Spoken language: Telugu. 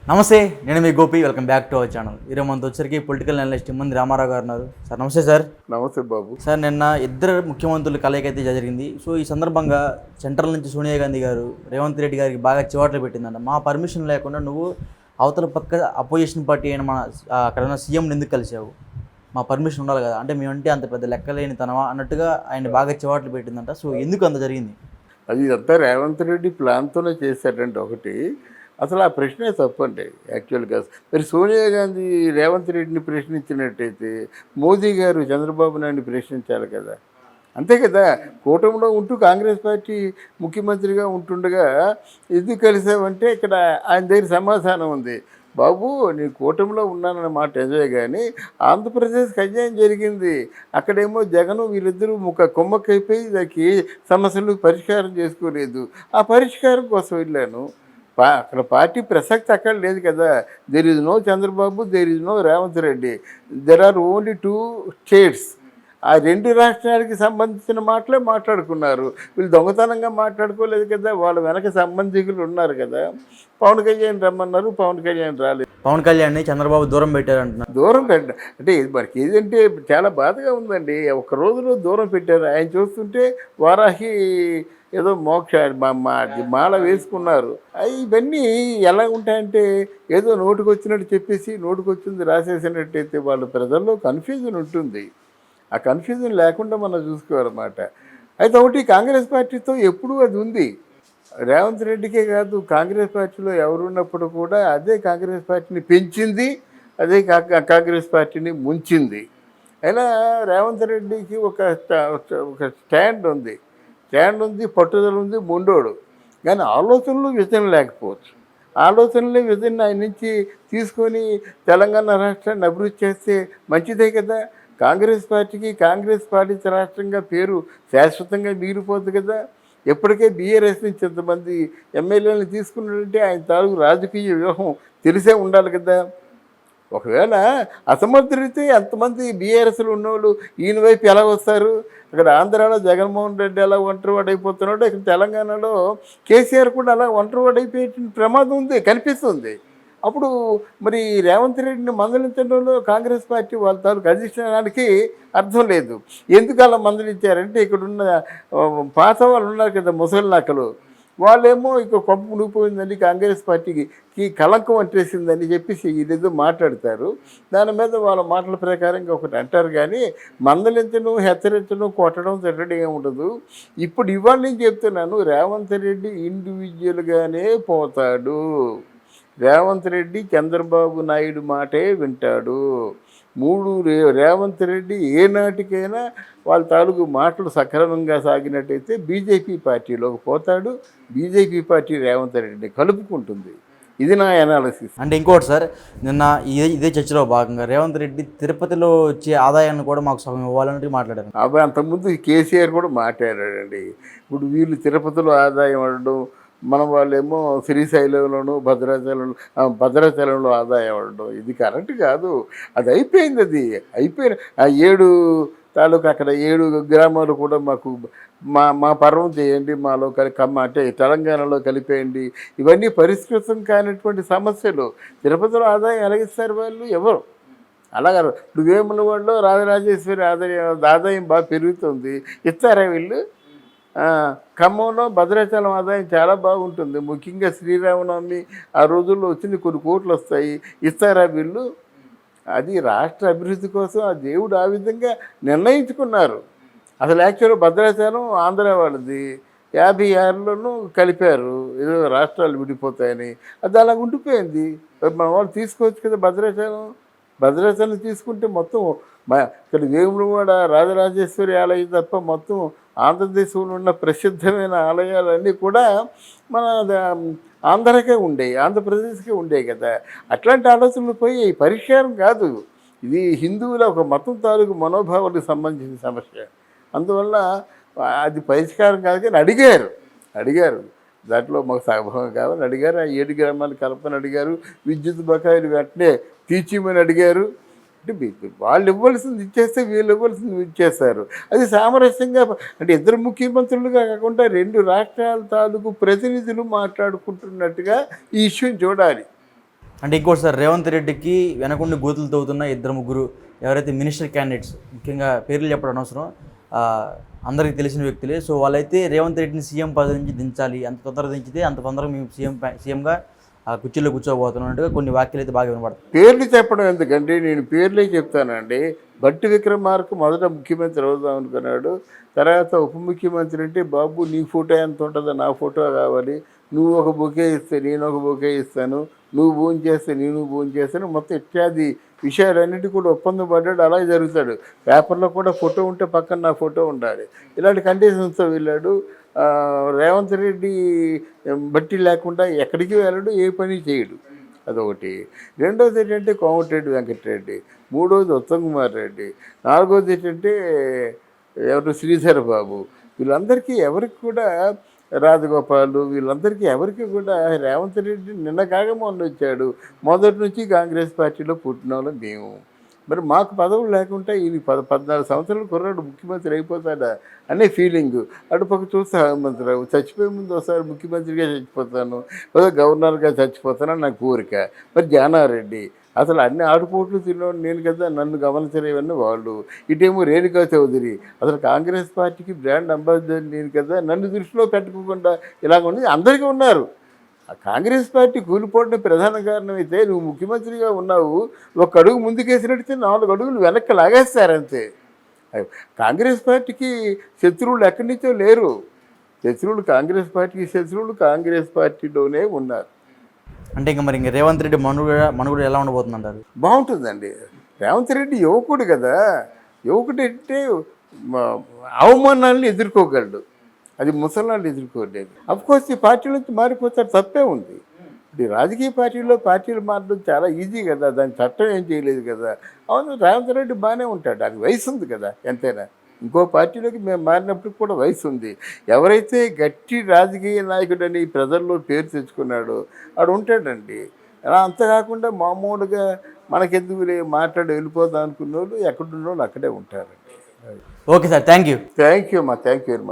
నమస్తే, నేను మీ Gopi. Welcome back to our channel. ఈరోజు మనతో వచ్చరికి పొలిటికల్ అనలిస్ట్ ఇమ్మంది రామారావు గారు ఉన్నారు. సార్ నమస్తే. సార్ నమస్తే బాబు. సార్, నిన్న ఇద్దరు ముఖ్యమంత్రులు కలయిక అయితే జరిగింది. సో ఈ సందర్భంగా సెంట్రల్ నుంచి సోనియా గాంధీ గారు రేవంత్ రెడ్డి గారికి బాగా చివాట్లు పెట్టిందంట. మా పర్మిషన్ లేకుండా నువ్వు అవతల పక్క అపోజిషన్ పార్టీ అయిన మన అక్కడ ఉన్న సీఎంని ఎందుకు కలిసావు, మా పర్మిషన్ ఉండాలి కదా అంటే మేమంటే అంత పెద్ద లెక్కలేని తనవా అన్నట్టుగా ఆయన బాగా చివాట్లు పెట్టిందంట. సో ఎందుకు అంత జరిగింది? అది అంతా రేవంత్ రెడ్డి ప్లాన్తోనే చేశాడంటే ఒకటి. అసలు ఆ ప్రశ్నే తప్పండి యాక్చువల్గా. మరి సోనియా గాంధీ రేవంత్ రెడ్డిని ప్రశ్నించినట్టయితే మోదీ గారు చంద్రబాబు నాయుడిని ప్రశ్నించాలి కదా. అంతే కదా. కూటమిలో ఉంటూ కాంగ్రెస్ పార్టీ ముఖ్యమంత్రిగా ఉంటుండగా ఎందుకు కలిసావంటే ఇక్కడ ఆయన దగ్గర సమాధానం ఉంది. బాబు, నేను కూటమిలో ఉన్నానన్న మాట నిజమే, కానీ ఆంధ్రప్రదేశ్కి అన్యాయం జరిగింది. అక్కడేమో జగను వీళ్ళిద్దరూ కుమ్మక్కైపోయి దానికి సమస్యలు పరిష్కారం చేసుకోలేదు. ఆ పరిష్కారం కోసం వెళ్ళాను. అక్కడ పార్టీ ప్రసక్తి అక్కడ లేదు కదా. There is no Chandrababu, there is no Revanth Reddy, there are only 2 states. ఆ 2 రాష్ట్రాలకి సంబంధించిన మాటలే మాట్లాడుకున్నారు. వీళ్ళు దొంగతనంగా మాట్లాడుకోలేదు కదా. వాళ్ళ వెనక సంబంధికులు ఉన్నారు కదా. పవన్ కళ్యాణ్ రమ్మన్నారు, పవన్ కళ్యాణ్ రాలేదు. పవన్ కళ్యాణ్ని చంద్రబాబు దూరం పెట్టారంటున్నారు. దూరం అంటే మనకి ఏదంటే చాలా బాధగా ఉందండి. ఒక రోజులో దూరం పెట్టారు. ఆయన చూస్తుంటే వారాహి ఏదో మోక్ష మాల వేసుకున్నారు. ఇవన్నీ ఎలా ఉంటాయంటే ఏదో నోటికి వచ్చినట్టు చెప్పేసి నోటికి వచ్చింది రాసేసినట్టయితే వాళ్ళ ప్రజల్లో కన్ఫ్యూజన్ ఉంటుంది. ఆ కన్ఫ్యూజన్ లేకుండా మనం చూసుకోవాలన్నమాట. అయితే ఒకటి, కాంగ్రెస్ పార్టీతో ఎప్పుడూ అది ఉంది. రేవంత్ రెడ్డికే కాదు, కాంగ్రెస్ పార్టీలో ఎవరున్నప్పుడు కూడా అదే కాంగ్రెస్ పార్టీని పెంచింది, అదే కాంగ్రెస్ పార్టీని ముంచింది. అయినా రేవంత్ రెడ్డికి ఒక స్టాండ్ ఉంది, పట్టుదల ఉంది, మొండోడు. కానీ ఆలోచనలు విజన్ లేకపోవచ్చు. ఆలోచనలే విజన్ ఆయన నుంచి తీసుకొని తెలంగాణ రాష్ట్రాన్ని అభివృద్ధి చేస్తే మంచిదే కదా. కాంగ్రెస్ పార్టీకి కాంగ్రెస్ పాలిత రాష్ట్రంగా పేరు శాశ్వతంగా మిగిలిపోద్ది కదా. ఎప్పటికే బీఆర్ఎస్ నుంచి ఎంతమంది ఎమ్మెల్యేలను తీసుకున్నాడంటే ఆయన తాలూకు రాజకీయ వ్యూహం తెలిసే ఉండాలి కదా. ఒకవేళ అసమర్థులైతే అంతమంది బీఆర్ఎస్లు ఉన్నవాళ్ళు ఈయన వైపు ఎలా వస్తారు? అక్కడ ఆంధ్రాలో జగన్మోహన్ రెడ్డి ఎలా ఒంటరివాడు అయిపోతున్నాడో ఇక్కడ తెలంగాణలో కేసీఆర్ కూడా అలా ఒంటరివాడు అయిపోయే ప్రమాదం ఉంది, కనిపిస్తుంది. అప్పుడు మరి రేవంత్ రెడ్డిని మందలించడంలో కాంగ్రెస్ పార్టీ వాళ్ళ తాలూకు అధిష్టానానికి అర్థం లేదు. ఎందుకు అలా మందలించారంటే ఇక్కడున్న పాత వాళ్ళు ఉన్నారు కదా, ముసలి నక్కలు, వాళ్ళేమో ఇక కొంప మునిగిపోయిందని కాంగ్రెస్ పార్టీకి కళంకం అంటేసిందని చెప్పేసి ఇదేదో మాట్లాడతారు. దాని మీద వాళ్ళ మాటల ప్రకారంగా ఒకటి అంటారు. కానీ మందలించడం, హెచ్చరించడం, కొట్టడం, తిట్టడం ఏమి ఉండదు. ఇప్పుడు ఇవాళ నేను చెప్తున్నాను, రేవంత్ రెడ్డి ఇండివిజువల్గానే పోతాడు. రేవంత్ రెడ్డి చంద్రబాబు నాయుడు మాటే వింటాడు. రేవంత్ రెడ్డి ఏనాటికైనా వాళ్ళ తాలూకు మాటలు సక్రమంగా సాగినట్టయితే బీజేపీ పార్టీలోకి పోతాడు. బీజేపీ పార్టీ రేవంత్ రెడ్డిని కలుపుకుంటుంది. ఇది నా అనాలిసిస్. అంటే ఇంకోటి సార్, నిన్న ఇదే చర్చలో భాగంగా రేవంత్ రెడ్డి తిరుపతిలో వచ్చే ఆదాయాన్ని కూడా మాకు సగం ఇవ్వాలని మాట్లాడారు. అబ్బాయి అంతకుముందు కేసీఆర్ కూడా మాట్లాడాడండి. ఇప్పుడు వీళ్ళు తిరుపతిలో ఆదాయం అడడం, మన వాళ్ళేమో శ్రీశైలంలోనూ భద్రాచలంలో ఆదాయం అవ్వడం, ఇది కరెక్ట్ కాదు. అది అయిపోయింది. ఆ 7 తాలూకు అక్కడ 7 గ్రామాలు కూడా మాకు మా పర్వం చేయండి, మాలో అంటే తెలంగాణలో కలిపేయండి. ఇవన్నీ పరిష్కృతం కానిటువంటి సమస్యలు. తిరుపతిలో ఆదాయం ఎలాగిస్తారు వాళ్ళు? ఎవరు అలాగా? ఇప్పుడు వేములవాడలో రాజరాజేశ్వరి ఆదాయం బాగా పెరుగుతుంది, ఇస్తారా వీళ్ళు? ఖమ్మంలో భద్రాచలం ఆదాయం చాలా బాగుంటుంది. ముఖ్యంగా శ్రీరామనవమి ఆ రోజుల్లో వచ్చింది, కొన్ని కోట్లు వస్తాయి, ఇస్తారా వీళ్ళు? అది రాష్ట్ర అభివృద్ధి కోసం ఆ దేవుడు ఆ విధంగా నిర్ణయించుకున్నారు. అసలు యాక్చువల్గా భద్రాచలం ఆంధ్ర వాళ్ళది 56లోనూ కలిపారు, ఏదో రాష్ట్రాలు విడిపోతాయని. అది అలా ఉండిపోయింది. మన వాళ్ళు తీసుకోవచ్చు కదా భద్రాచలం తీసుకుంటే మొత్తం ఇక్కడ వేములవాడ రాజరాజేశ్వరి ఆలయం తప్ప మొత్తం ఆంధ్రదేశంలో ఉన్న ప్రసిద్ధమైన ఆలయాలన్నీ కూడా మన ఆంధ్రకే ఉండేవి, ఆంధ్రప్రదేశ్కే ఉండేవి కదా. అట్లాంటి ఆలోచనలు పోయి పరిష్కారం కాదు. ఇది హిందువుల ఒక మతం తాలూకు మనోభావాలకు సంబంధించిన సమస్య. అందువల్ల అది పరిష్కారం కాదు. కానీ అడిగారు దాంట్లో మాకు సగభాగం కావాలని అడిగారు. ఆ 7 గ్రామాలు కలపని అడిగారు. విద్యుత్ బకాయిలు వెంటనే తీర్చిమని అడిగారు. అంటే వాళ్ళు ఇవ్వాల్సింది ఇచ్చేస్తే వీళ్ళు ఇవ్వాల్సింది ఇచ్చేస్తారు. అది సామరస్యంగా, అంటే ఇద్దరు ముఖ్యమంత్రులుగా కాకుండా 2 రాష్ట్రాల తాలూకు ప్రతినిధులు మాట్లాడుకుంటున్నట్టుగా ఈ ఇష్యూని చూడాలి. అంటే ఇంకోటి సార్, రేవంత్ రెడ్డికి వెనకుండి గోతులు తవ్వుతున్న ఇద్దరు ముగ్గురు ఎవరైతే మినిస్టర్ క్యాండిడేట్స్, ముఖ్యంగా పేర్లు చెప్పడం అనవసరం, అందరికీ తెలిసిన వ్యక్తులే. సో వాళ్ళైతే రేవంత్ రెడ్డిని సీఎం పదవి నుంచి దించాలి, అంత తొందరగా దించితే అంత తొందరగా మేము సీఎంగా కుర్చీలో కూర్చోబోతున్నట్టుగా కొన్ని వ్యాఖ్యలు అయితే బాగా వినపడతాయి. పేర్లు చెప్పడం ఎందుకండి, నేను పేర్లే చెప్తానండి. బట్టి విక్రమార్క మొదట ముఖ్యమంత్రి అవుదాం అనుకున్నాడు. తర్వాత ఉప ముఖ్యమంత్రి అంటే, బాబు నీ ఫోటో ఎంత ఉంటుందో నా ఫోటో కావాలి, నువ్వు ఒక బొకే ఇస్తే నేను ఒక బొకే ఇస్తాను, నువ్వు భోజనం చేస్తే నేను భోజనం చేస్తాను, మొత్తం ఇత్యాది విషయాలన్నిటి కూడా ఒప్పందం పడ్డాడు. అలాగే జరుగుతాడు. పేపర్లో కూడా ఫోటో ఉంటే పక్కన నా ఫోటో ఉండాలి. ఇలాంటి కండిషన్స్తో వెళ్ళాడు. రేవంత్ రెడ్డి బట్టి లేకుండా ఎక్కడికి వెళ్ళడు, ఏ పని చేయడు. అదొకటి. రెండోది ఏంటంటే కోమటిరెడ్డి వెంకటరెడ్డి, మూడోది ఉత్తమ్ కుమార్ రెడ్డి, నాలుగోది ఏంటంటే ఎవరు శ్రీధర్ బాబు. వీళ్ళందరికీ ఎవరికి కూడా, రాజగోపాలు, వీళ్ళందరికీ ఎవరికి కూడా రేవంత్ రెడ్డి నిన్న కాక మొన్న వచ్చాడు. మొదటి నుంచి కాంగ్రెస్ పార్టీలో పుట్టిన వాళ్ళం మేము. మరి మాకు పదవులు లేకుండా ఇది 14 సంవత్సరాలు కుర్రాడు ముఖ్యమంత్రి అయిపోతాడా అనే ఫీలింగు. అటుపక్క చూస్తే హనుమంతరావు చచ్చిపోయే ముందు ఒకసారి ముఖ్యమంత్రిగా చచ్చిపోతాను, గవర్నర్గా చచ్చిపోతాను నా కోరిక. మరి జానారెడ్డి అసలు అన్ని ఆటుపోట్లు తిన్నాడు నేను కదా, నన్ను గమనించలేవన్నీ వాళ్ళు. ఇటేమో రేణుకా చౌదరి అసలు కాంగ్రెస్ పార్టీకి బ్రాండ్ అంబాసిడర్ నేను కదా, నన్ను దృష్టిలో పెట్టుకోకుండా ఇలాగ ఉంది. అందరికీ ఉన్నారు. కాంగ్రెస్ పార్టీ కూలిపోవడం ప్రధాన కారణం అయితే, నువ్వు ముఖ్యమంత్రిగా ఉన్నావు, ఒక అడుగు ముందుకేసినట్టు 4 అడుగులు వెనక్కి లాగేస్తారంతే. కాంగ్రెస్ పార్టీకి శత్రువులు ఎక్కడి నుంచో లేరు. శత్రువులు కాంగ్రెస్ పార్టీకి శత్రువులు కాంగ్రెస్ పార్టీలోనే ఉన్నారు. అంటే ఇంకా రేవంత్ రెడ్డి మనుగడ ఎలా ఉండబోతుంది అంటారు? బాగుంటుందండి. రేవంత్ రెడ్డి యువకుడు కదా, యువకుడు అంటే అవమానాలను ఎదుర్కోగలడు. అది ముసలాళ్ళు ఎదుర్కోలేదు. అఫ్కోర్స్ ఈ పార్టీల నుంచి మారిపోతారు, తప్పే ఉంది. ఇప్పుడు రాజకీయ పార్టీలు మారడం చాలా ఈజీ కదా, దాని చట్టం ఏం చేయలేదు కదా. అవును, రేవంత్ రెడ్డి బాగానే ఉంటాడు, అది వయసు ఉంది కదా ఎంతైనా. ఇంకో పార్టీలోకి మేము మారినప్పుడు కూడా వయసు ఉంది. ఎవరైతే గట్టి రాజకీయ నాయకుడని ప్రజల్లో పేరు తెచ్చుకున్నాడో వాడు ఉంటాడండి. అలా అంత కాకుండా మామూలుగా మనకెందుకు మాట్లాడి వెళ్ళిపోదాం అనుకున్న వాళ్ళు ఎక్కడున్న వాళ్ళు అక్కడే ఉంటారండి. Okay sir, thank you. Thank you అమ్మా, థ్యాంక్ యూ వెరీ మచ్.